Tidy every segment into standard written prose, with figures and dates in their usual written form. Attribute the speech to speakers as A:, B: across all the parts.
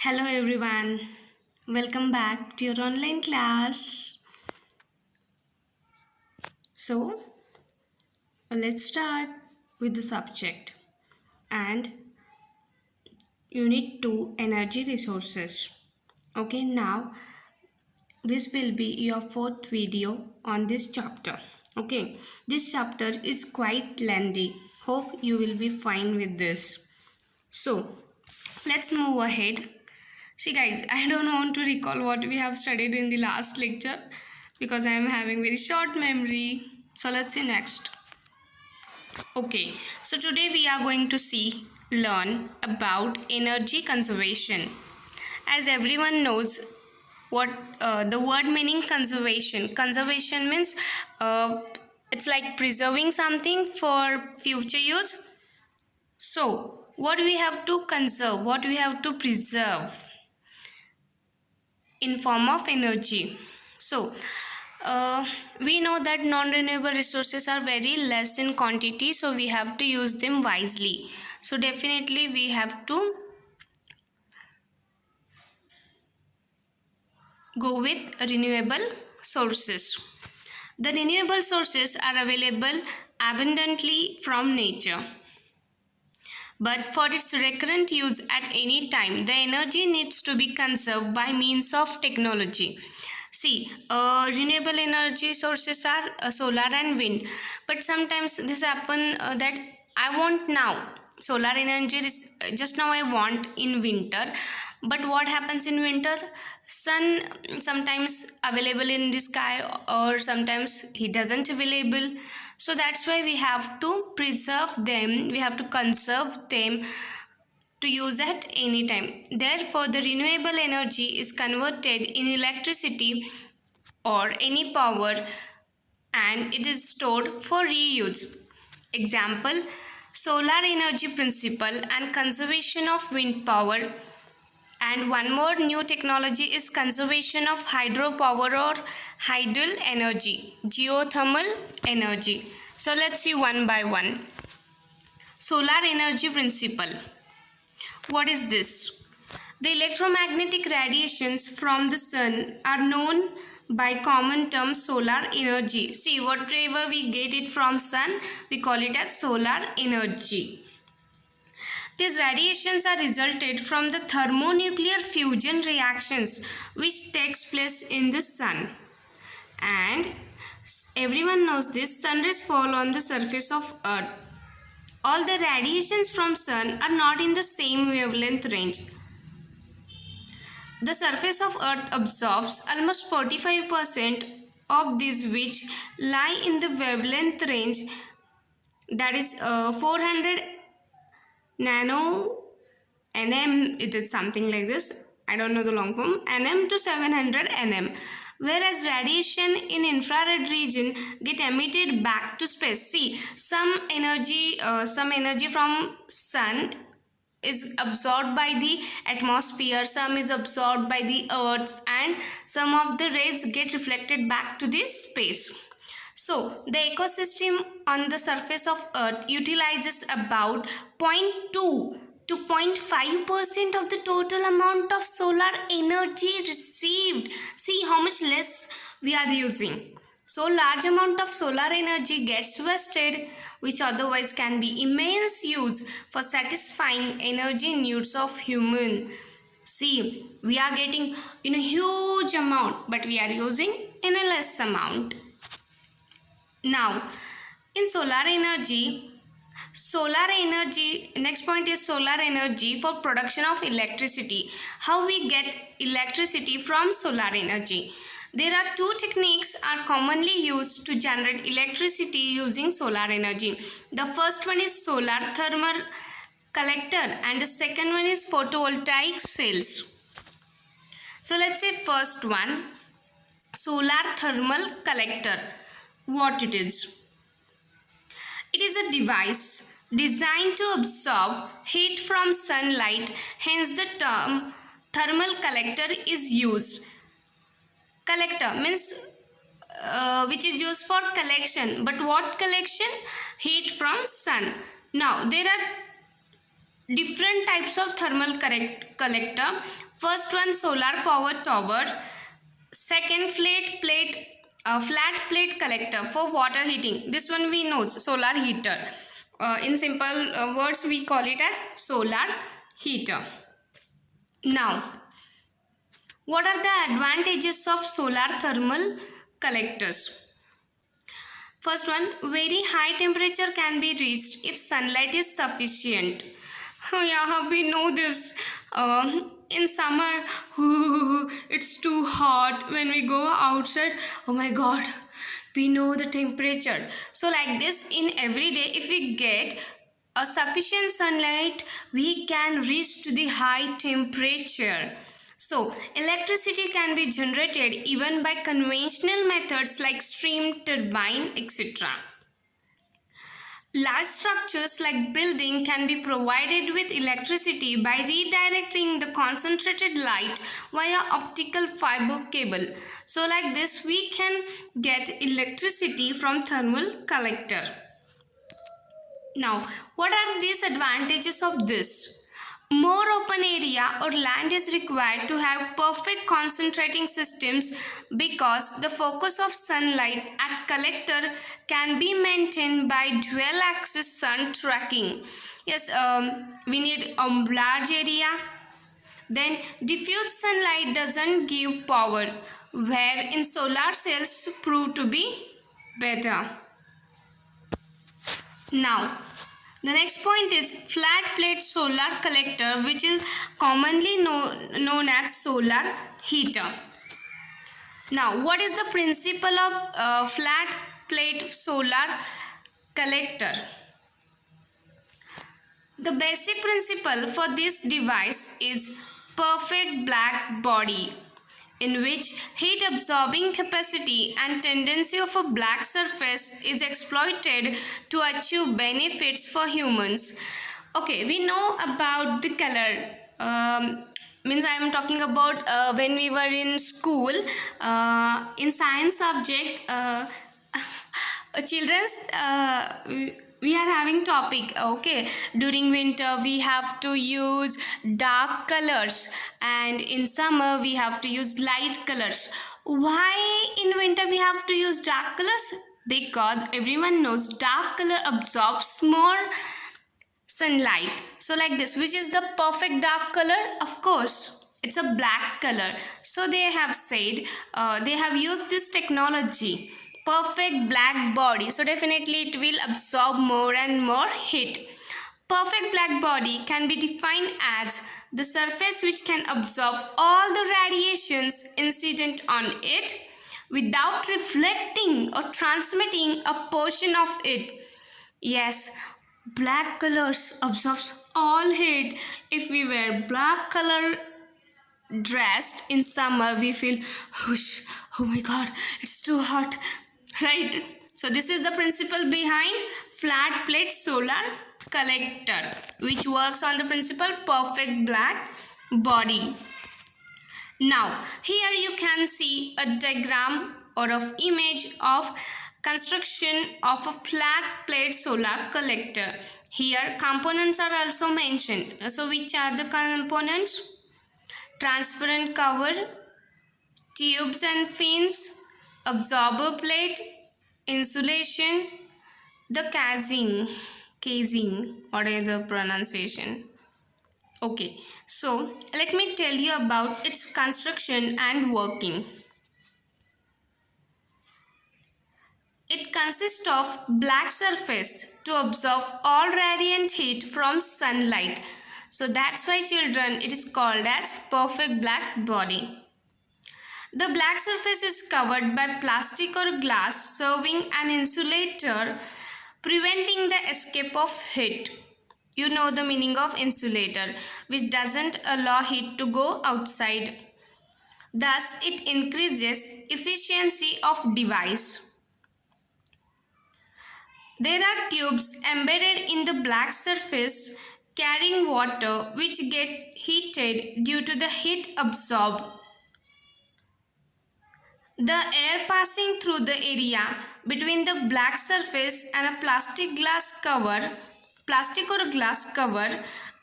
A: Hello everyone, welcome back to your online class. So, let's start with the subject and Unit 2 Energy Resources. Okay, now this will be your fourth video on this chapter. Okay, this chapter is quite lengthy. Hope you will be fine with this. So, let's move ahead. See guys, I don't want to recall what we have studied in the last lecture because I am having very short memory. So let's see next. Okay, so today we are going to learn about energy conservation. As everyone knows what the word meaning conservation. Conservation means it's like preserving something for future use. So what we have to conserve, what we have to preserve in form of energy. So we know that non-renewable resources are very less in quantity, so we have to use them wisely. So definitely we have to go with renewable sources. The renewable sources are available abundantly from nature. But for its recurrent use at any time, the energy needs to be conserved by means of technology. See, renewable energy sources are solar and wind. But sometimes this happen that I want now. Solar energy is just now I want in winter. But what happens in winter? Sun sometimes available in the sky or sometimes he doesn't available. So that's why we have to preserve them. We have to conserve them to use at any time. Therefore, the renewable energy is converted in electricity or any power and it is stored for reuse. Example, solar energy principle and conservation of wind power. And one more new technology is conservation of hydropower or tidal energy, geothermal energy. So let's see one by one. Solar energy principle. What is this? The electromagnetic radiations from the sun are known by common term solar energy. See, whatever we get it from sun, we call it as solar energy. These radiations are resulted from the thermonuclear fusion reactions which takes place in the sun. And everyone knows this, sun rays fall on the surface of earth. All the radiations from sun are not in the same wavelength range. The surface of earth absorbs almost 45% of these which lie in the wavelength range, that is 400 nano nm, it is something like this, I don't know the long form, nm to 700 nm, whereas radiation in infrared region get emitted back to space. See, some energy from sun is absorbed by the atmosphere, some is absorbed by the earth, and some of the rays get reflected back to the space. So the ecosystem on the surface of earth utilizes about 0.2 to 0.5% of the total amount of solar energy received. See how much less we are using. So large amount of solar energy gets wasted, which otherwise can be immense use for satisfying energy needs of human. See, we are getting in a huge amount, but we are using in a less amount. Now, in solar energy, next point is solar energy for production of electricity. How we get electricity from solar energy? There are two techniques are commonly used to generate electricity using solar energy. The first one is solar thermal collector and the second one is photovoltaic cells. So let's say first one, solar thermal collector. What it is? It is a device designed to absorb heat from sunlight, hence the term thermal collector is used. Collector means which is used for collection, but what collection? Heat from sun. Now there are different types of thermal collector. First one, solar power tower. Second, flat plate collector for water heating. This one we know, solar heater. In simple words, we call it as solar heater. Now, what are the advantages of solar thermal collectors? First one, very high temperature can be reached if sunlight is sufficient. Oh yeah, we know this. In summer, it's too hot when we go outside. Oh my god, we know the temperature. So like this, in every day, if we get a sufficient sunlight, we can reach to the high temperature. So electricity can be generated even by conventional methods like steam turbine, etc. Large structures like building can be provided with electricity by redirecting the concentrated light via optical fiber cable. So like this, we can get electricity from thermal collector. Now, what are these advantages of this? More open area or land is required to have perfect concentrating systems because the focus of sunlight at collector can be maintained by dual axis sun tracking. Yes, we need a large area. Then diffuse sunlight doesn't give power, where in solar cells prove to be better. Now, the next point is flat plate solar collector, which is commonly known as solar heater. Now, what is the principle of flat plate solar collector? The basic principle for this device is perfect black body, in which heat absorbing capacity and tendency of a black surface is exploited to achieve benefits for humans. Okay, we know about the color. Means I am talking about when we were in school, in science subject, children's, we are having topic. Okay, during winter we have to use dark colors and in summer we have to use light colors. Why in winter we have to use dark colors? Because everyone knows dark color absorbs more sunlight. So like this, which is the perfect dark color? Of course, it's a black color. So they have said, they have used this technology, perfect black body, so definitely it will absorb more and more heat. Perfect black body can be defined as the surface which can absorb all the radiations incident on it without reflecting or transmitting a portion of it. Yes, black colors absorbs all heat. If we wear black color dressed in summer, we feel whoosh, oh my god, it's too hot, right? So this is the principle behind flat plate solar collector, which works on the principle perfect black body. Now here you can see a diagram or of image of construction of a flat plate solar collector. Here components are also mentioned. So which are the components? Transparent cover, tubes and fins, absorber plate, insulation, the casing, what is the pronunciation? Okay, so let me tell you about its construction and working. It consists of black surface to absorb all radiant heat from sunlight. So that's why children, it is called as perfect black body. The black surface is covered by plastic or glass serving an insulator, preventing the escape of heat. You know the meaning of insulator, which doesn't allow heat to go outside. Thus, it increases efficiency of device. There are tubes embedded in the black surface carrying water which get heated due to the heat absorbed. The air passing through the area between the black surface and a plastic plastic or glass cover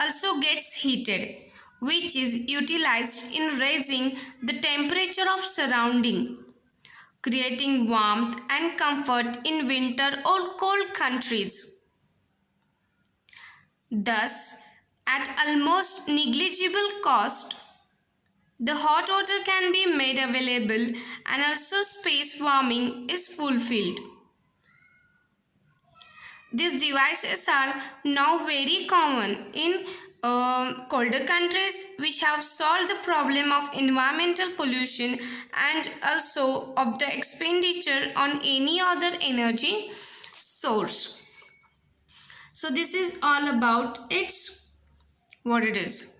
A: also gets heated, which is utilized in raising the temperature of surrounding, creating warmth and comfort in winter or cold countries. Thus, at almost negligible cost, the hot water can be made available and also space warming is fulfilled. These devices are now very common in colder countries, which have solved the problem of environmental pollution and also of the expenditure on any other energy source. So this is all about what it is.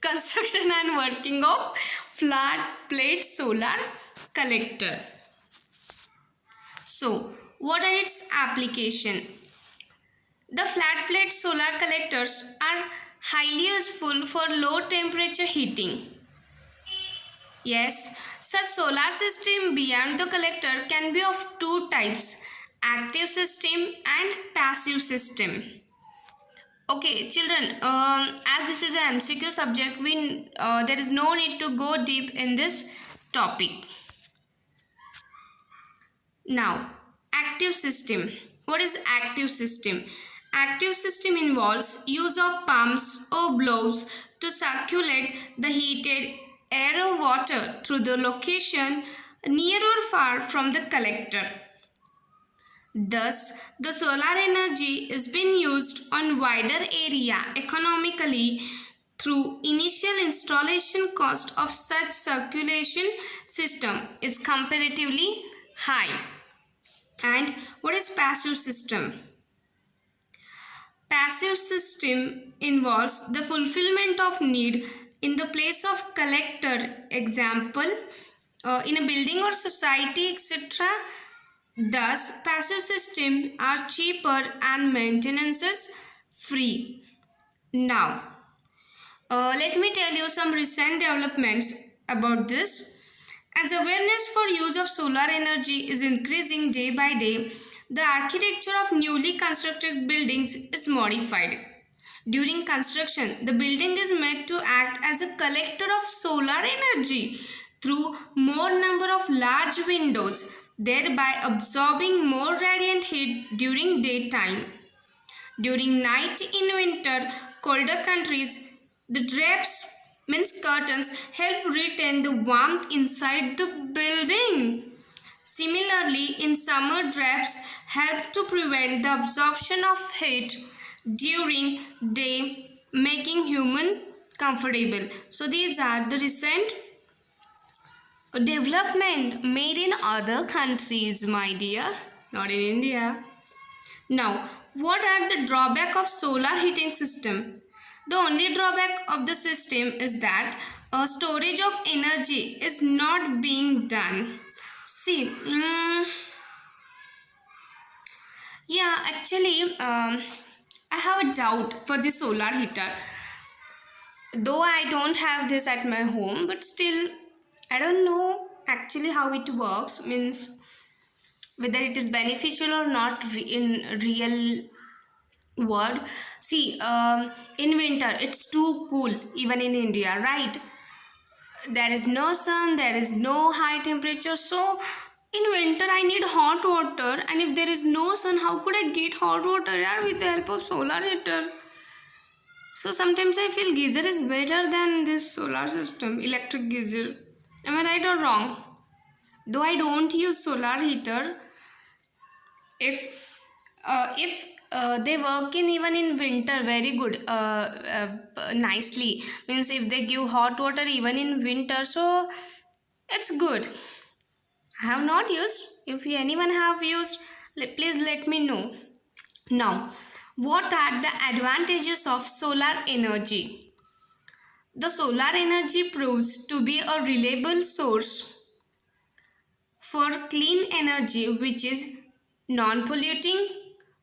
A: Construction and working of flat plate solar collector. So, what are its application? The flat plate solar collectors are highly useful for low temperature heating. Yes, such solar system beyond the collector can be of two types, active system and passive system. Okay, children, as this is an MCQ subject, there is no need to go deep in this topic. Now, active system. What is active system? Active system involves use of pumps or blows to circulate the heated air or water through the location near or far from the collector. Thus, the solar energy is being used on wider area economically through initial installation cost of such circulation system is comparatively high. And what is passive system? Passive system involves the fulfillment of need in the place of collector, example, in a building or society, etc. Thus, passive systems are cheaper and maintenance is free. Now, let me tell you some recent developments about this. As awareness for use of solar energy is increasing day by day, the architecture of newly constructed buildings is modified. During construction, the building is made to act as a collector of solar energy through more number of large windows, thereby absorbing more radiant heat during daytime. During night in winter, colder countries, the drapes curtains help retain the warmth inside the building. Similarly, in summer, drapes help to prevent the absorption of heat during day, making human comfortable. So these are the recent development made in other countries, my dear, not in India. Now, what are the drawback of solar heating system? The only drawback of the system is that storage of energy is not being done. See, yeah, actually, I have a doubt for the solar heater. Though I don't have this at my home, but still, I don't know actually how it works, means whether it is beneficial or not in real world. See, in winter it's too cool even in India, right? There is no sun, there is no high temperature, so in winter I need hot water, and if there is no sun, how could I get hot water? With the help of solar heater. So sometimes I feel geyser is better than this solar system, electric geyser. Am I right or wrong? Though I don't use solar heater, if they work even in winter very good, nicely, means if they give hot water even in winter, so it's good. I have not used. If anyone have used, please let me know. Now, what are the advantages of solar energy? The solar energy proves to be a reliable source for clean energy, which is non-polluting,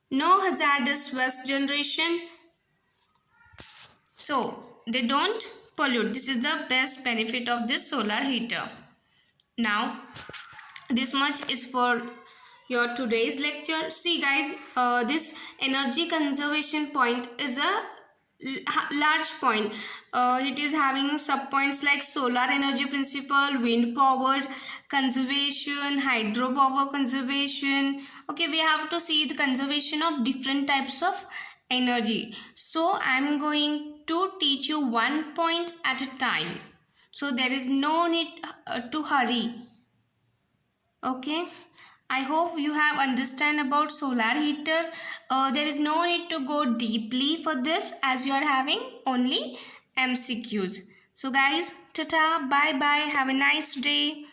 A: no hazardous waste generation, so they don't pollute. This is the best benefit of this solar heater. Now, this much is for your today's lecture. See guys, this energy conservation point is a large point. It is having sub points like solar energy principle, wind power conservation, hydropower conservation. Okay, we have to see the conservation of different types of energy. So I am going to teach you one point at a time, so there is no need to hurry. Okay, I hope you have understand about solar heater. There is no need to go deeply for this, as you are having only MCQs. So guys, tata, bye bye, have a nice day.